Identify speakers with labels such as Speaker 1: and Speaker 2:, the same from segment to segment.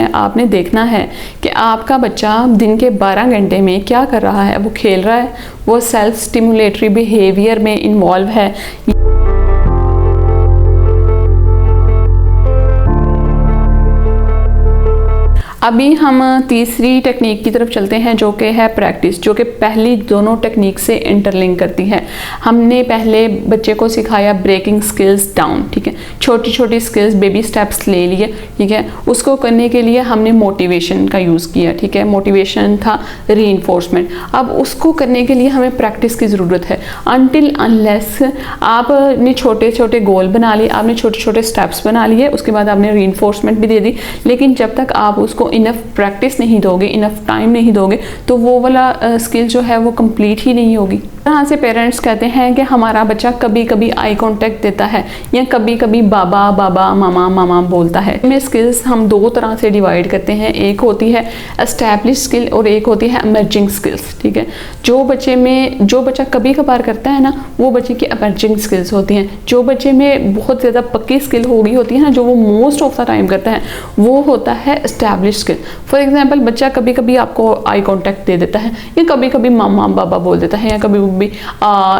Speaker 1: आपने देखना है कि आपका बच्चा दिन के 12 घंटे में क्या कर रहा है। वो खेल रहा है, वो सेल्फ स्टिमुलेटरी बिहेवियर में इन्वॉल्व है। अभी हम तीसरी टेक्निक की तरफ चलते हैं जो कि है प्रैक्टिस, जो कि पहली दोनों टेक्निक से इंटरलिंक करती है। हमने पहले बच्चे को सिखाया ब्रेकिंग स्किल्स डाउन, ठीक है, छोटी छोटी स्किल्स, बेबी स्टेप्स ले लिए, ठीक है। उसको करने के लिए हमने मोटिवेशन का यूज़ किया, ठीक है। मोटिवेशन था रीइंफोर्समेंट। अब उसको करने के लिए हमें प्रैक्टिस की ज़रूरत है। अनटिल अनलेस आपने छोटे छोटे गोल बना लिए, आपने छोटे छोटे स्टेप्स बना लिए, उसके बाद आपने रीइंफोर्समेंट भी दे दी, लेकिन जब तक आप उसको इनफ प्रैक्टिस नहीं दोगे, इनफ टाइम नहीं दोगे, तो वो वाला स्किल जो है वो कंप्लीट ही नहीं होगी। यहाँ से पेरेंट्स कहते हैं कि हमारा बच्चा कभी कभी आई कांटेक्ट देता है या कभी कभी बाबा बाबा मामा मामा बोलता है। इसमें स्किल्स हम दो तरह से डिवाइड करते हैं, एक होती है एस्टैब्लिश स्किल और एक होती है एमर्जिंग स्किल्स, ठीक है। जो बच्चा कभी कभार करता है ना, वो बच्चे की एमर्जिंग स्किल्स होती हैं। जो बच्चे में बहुत ज़्यादा पक्की स्किल हो गई होती है ना, जो वो मोस्ट ऑफ द टाइम करता है, वो होता है एस्टैब्लिश स्किल। फॉर एग्जाम्पल, बच्चा कभी कभी आपको आई कॉन्टैक्ट दे देता है या कभी कभी मामा बाबा बोल देता है या कभी भी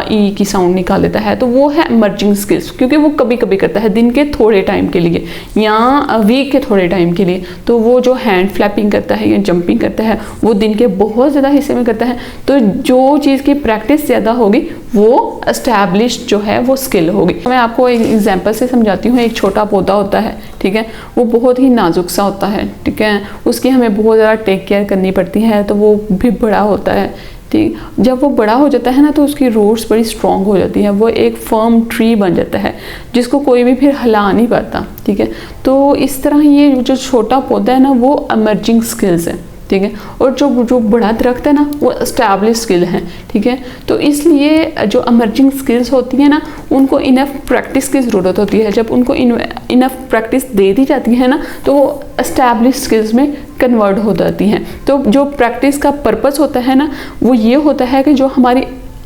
Speaker 1: ई की साउंड निकाल देता है, तो वो है एमर्जिंग स्किल्स, क्योंकि वो कभी कभी करता है दिन के थोड़े टाइम के लिए या वीक के थोड़े टाइम के लिए। तो वो जो हैंड फ्लैपिंग करता है या जंपिंग करता है, वो दिन के बहुत ज़्यादा हिस्से में करता है। तो जो चीज़ की प्रैक्टिस ज़्यादा होगी वो एस्टैब्लिश जो है वो स्किल होगी। मैं आपको एक एग्जाम्पल से समझाती हूँ। एक छोटा पौधा होता है, ठीक है, वो बहुत ही नाजुक सा होता है, ठीक है, उसकी हमें बहुत ज़्यादा टेक केयर करनी पड़ती है, तो वो भी बड़ा होता है, ठीक। जब वो बड़ा हो जाता है ना, तो उसकी रूट्स बड़ी स्ट्रॉन्ग हो जाती है, वो एक फर्म ट्री बन जाता है जिसको कोई भी फिर हिला नहीं पाता, ठीक है। तो इस तरह ये जो छोटा पौधा है ना, वो एमर्जिंग स्किल्स है, ठीक है। और जो बड़ा दरख्त है ना, वो एस्टैब्लिश स्किल है, ठीक है। तो इसलिए जो एमर्जिंग स्किल्स होती हैं ना, उनको इनफ प्रैक्टिस की ज़रूरत होती है। जब उनको इनफ प्रैक्टिस दे दी जाती है ना, तो वो एस्टैब्लिश स्किल्स में कन्वर्ट हो जाती हैं। तो जो प्रैक्टिस का पर्पस होता है ना, वो ये होता है कि जो हमारी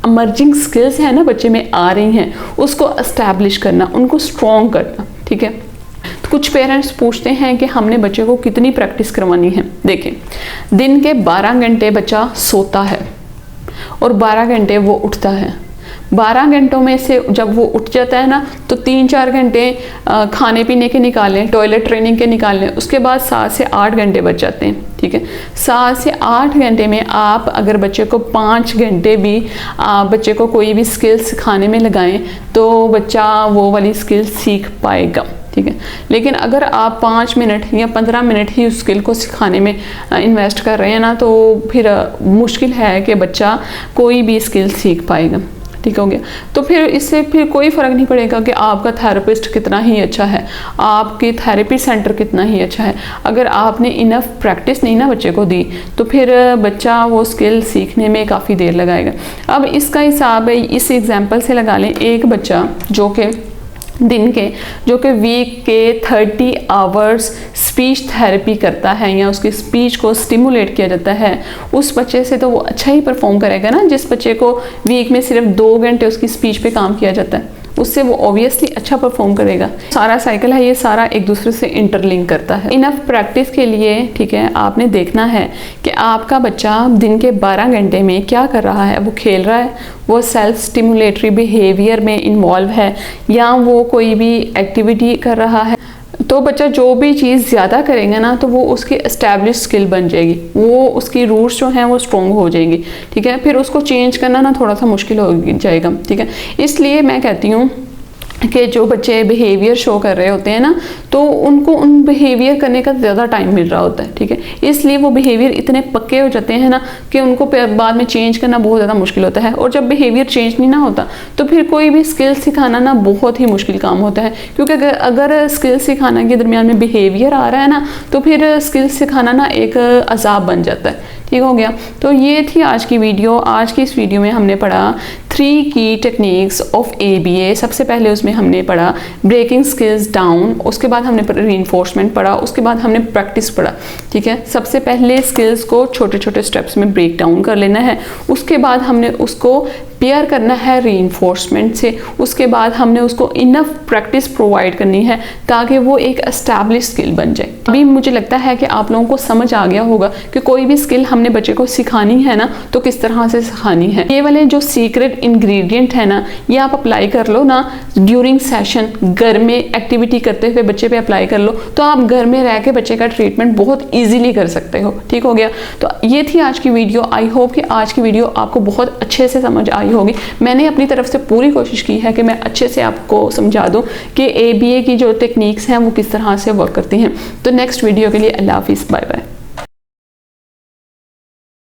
Speaker 1: एमर्जिंग स्किल्स हैं ना, बच्चे में आ रही हैं, उसको एस्टैब्लिश करना, उनको स्ट्रॉन्ग करना, ठीक है। तो कुछ पेरेंट्स पूछते हैं कि हमने बच्चे को कितनी प्रैक्टिस करवानी है। देखें, दिन के 12 घंटे बच्चा सोता है और 12 घंटे वो उठता है। 12 घंटों में से जब वो उठ जाता है ना, तो 3-4 घंटे खाने पीने के निकाल लें, टॉयलेट ट्रेनिंग के निकाल लें, उसके बाद 7 से 8 घंटे बच जाते हैं, ठीक है। 7 से 8 घंटे में आप अगर बच्चे को 5 घंटे भी बच्चे को कोई भी स्किल सिखाने में लगाएं, तो बच्चा वो वाली स्किल सीख पाएगा, ठीक है। लेकिन अगर आप 5 मिनट या 15 मिनट ही उस स्किल को सिखाने में इन्वेस्ट कर रहे हैं ना, तो फिर मुश्किल है कि बच्चा कोई भी स्किल सीख पाएगा, ठीक हो गया। तो फिर इससे फिर कोई फ़र्क नहीं पड़ेगा कि आपका थेरेपिस्ट कितना ही अच्छा है, आपके थेरेपी सेंटर कितना ही अच्छा है। अगर आपने इनफ प्रैक्टिस नहीं ना बच्चे को दी, तो फिर बच्चा वो स्किल सीखने में काफ़ी देर लगाएगा। अब इसका हिसाब इस एग्जांपल से लगा लें। एक बच्चा जो कि वीक के 30 आवर्स स्पीच थेरेपी करता है या उसकी स्पीच को स्टिमुलेट किया जाता है, उस बच्चे से तो वो अच्छा ही परफॉर्म करेगा ना। जिस बच्चे को वीक में सिर्फ 2 घंटे उसकी स्पीच पे काम किया जाता है, उससे वो ऑब्वियसली अच्छा परफॉर्म करेगा। सारा साइकिल है, ये सारा एक दूसरे से इंटरलिंक करता है। इनफ प्रैक्टिस के लिए, ठीक है, आपने देखना है कि आपका बच्चा दिन के 12 घंटे में क्या कर रहा है। वो खेल रहा है, वो सेल्फ स्टिमुलेटरी बिहेवियर में इन्वॉल्व है, या वो कोई भी एक्टिविटी कर रहा है। तो बच्चा जो भी चीज़ ज़्यादा करेगा ना, तो वो उसकी एस्टैब्लिश स्किल बन जाएगी, वो उसकी रूट्स जो हैं वो स्ट्रॉन्ग हो जाएंगी, ठीक है। फिर उसको चेंज करना ना थोड़ा सा मुश्किल हो जाएगा, ठीक है। इसलिए मैं कहती हूँ कि जो बच्चे बिहेवियर शो कर रहे होते हैं ना, तो उनको उन बिहेवियर करने का ज़्यादा टाइम मिल रहा होता है, ठीक है। इसलिए वो बिहेवियर इतने पक्के हो जाते हैं ना कि उनको बाद में चेंज करना बहुत ज़्यादा मुश्किल होता है। और जब बिहेवियर चेंज नहीं ना होता, तो फिर कोई भी स्किल सिखाना ना बहुत ही मुश्किल काम होता है। क्योंकि अगर स्किल सिखाना के दरमियान में बिहेवियर आ रहा है ना, तो फिर स्किल सिखाना ना एक अजाब बन जाता है, ठीक हो गया। तो ये थी आज की वीडियो। आज की इस वीडियो में हमने पढ़ा 3 की टेक्निक्स ऑफ ABA। सबसे पहले उसमें हमने पढ़ा ब्रेकिंग स्किल्स डाउन, उसके बाद हमने रीइंफोर्समेंट पढ़ा, उसके बाद हमने प्रैक्टिस पढ़ा। ठीक है, सबसे पहले स्किल्स को छोटे छोटे स्टेप्स में ब्रेक डाउन कर लेना है, उसके बाद हमने उसको पेयर करना है रीइंफोर्समेंट से, उसके बाद हमने उसको इनफ प्रैक्टिस प्रोवाइड करनी है ताकि वो एक एस्टैब्लिश स्किल बन जाए। अभी मुझे लगता है कि आप लोगों को समझ आ गया होगा कि कोई भी स्किल हमने बच्चे को सिखानी है ना तो किस तरह से सिखानी है। ये वाले जो सीक्रेट इंग्रेडिएंट है ना, ये आप अप्लाई कर लो ना ड्यूरिंग सेशन, घर में एक्टिविटी करते हुए बच्चे पे अप्लाई कर लो, तो आप घर में रह के बच्चे का ट्रीटमेंट बहुत ईजिली कर सकते हो। ठीक हो गया, तो ये थी आज की वीडियो। आई होप कि आज की वीडियो आपको बहुत अच्छे से समझ आई होगी। मैंने अपनी तरफ से पूरी कोशिश की है कि मैं अच्छे से आपको समझा दूं कि ABA की जो टेक्निक्स हैं वो किस तरह से वर्क करती हैं। तो नेक्स्ट वीडियो के लिए अल्लाह हाफिज़, बाय बाय।